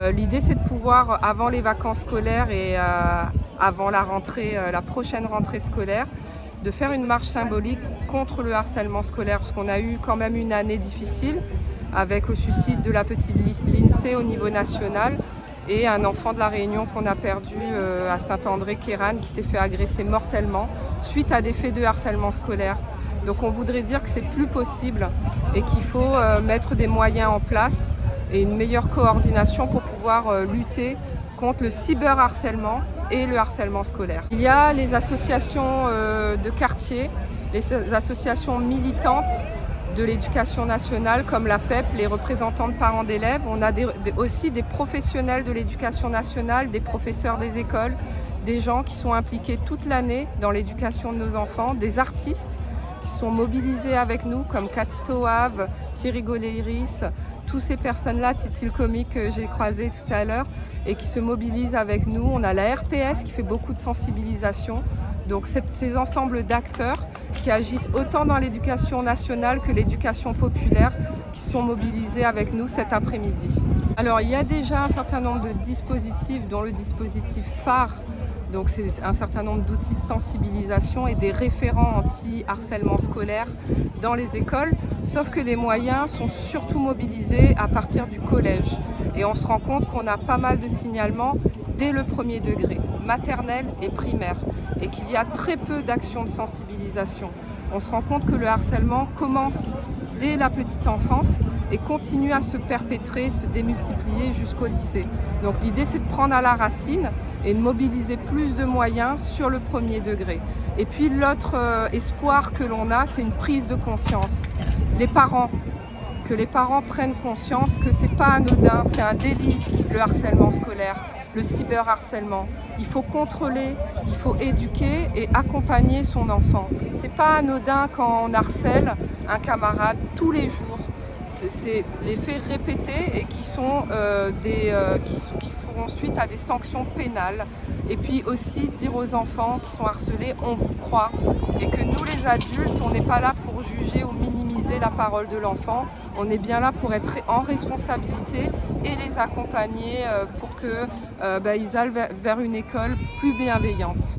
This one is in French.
L'idée, c'est de pouvoir, avant les vacances scolaires et avant la rentrée, la prochaine rentrée scolaire, de faire une marche symbolique contre le harcèlement scolaire, parce qu'on a eu quand même une année difficile avec le suicide de la petite Lindsay au niveau national et un enfant de la Réunion qu'on a perdu à Saint-André, Kéran, qui s'est fait agresser mortellement suite à des faits de harcèlement scolaire. Donc on voudrait dire que c'est plus possible et qu'il faut mettre des moyens en place et une meilleure coordination pour pouvoir lutter contre le cyberharcèlement et le harcèlement scolaire. Il y a les associations de quartier, les associations militantes de l'éducation nationale comme la PEP, les représentants de parents d'élèves. On a aussi des professionnels de l'éducation nationale, des professeurs des écoles, des gens qui sont impliqués toute l'année dans l'éducation de nos enfants, des artistes qui sont mobilisés avec nous comme Kat Stoave, Thierry Goleiris, toutes ces personnes-là, Titi le comique que j'ai croisé tout à l'heure et qui se mobilisent avec nous. On a la RPS qui fait beaucoup de sensibilisation. Donc ces ensembles d'acteurs qui agissent autant dans l'éducation nationale que l'éducation populaire qui sont mobilisés avec nous cet après-midi. Alors il y a déjà un certain nombre de dispositifs, dont le dispositif phare. Donc c'est un certain nombre d'outils de sensibilisation et des référents anti-harcèlement scolaire dans les écoles, sauf que les moyens sont surtout mobilisés à partir du collège. Et on se rend compte qu'on a pas mal de signalements dès le premier degré, maternelle et primaire, et qu'il y a très peu d'actions de sensibilisation. On se rend compte que le harcèlement commence dès la petite enfance et continue à se perpétrer, se démultiplier jusqu'au lycée. Donc l'idée, c'est de prendre à la racine et de mobiliser plus de moyens sur le premier degré. Et puis l'autre espoir que l'on a, c'est une prise de conscience. Que les parents prennent conscience que c'est pas anodin, c'est un délit le harcèlement scolaire, le cyberharcèlement. Il faut contrôler, il faut éduquer et accompagner son enfant. C'est pas anodin quand on harcèle un camarade tous les jours. C'est les faits répétés et qui feront suite à des sanctions pénales. Et puis aussi dire aux enfants qui sont harcelés, on vous croit. Et que nous les adultes, on n'est pas là pour juger ou minimiser la parole de l'enfant. On est bien là pour être en responsabilité et les accompagner pour qu'ils aillent vers une école plus bienveillante.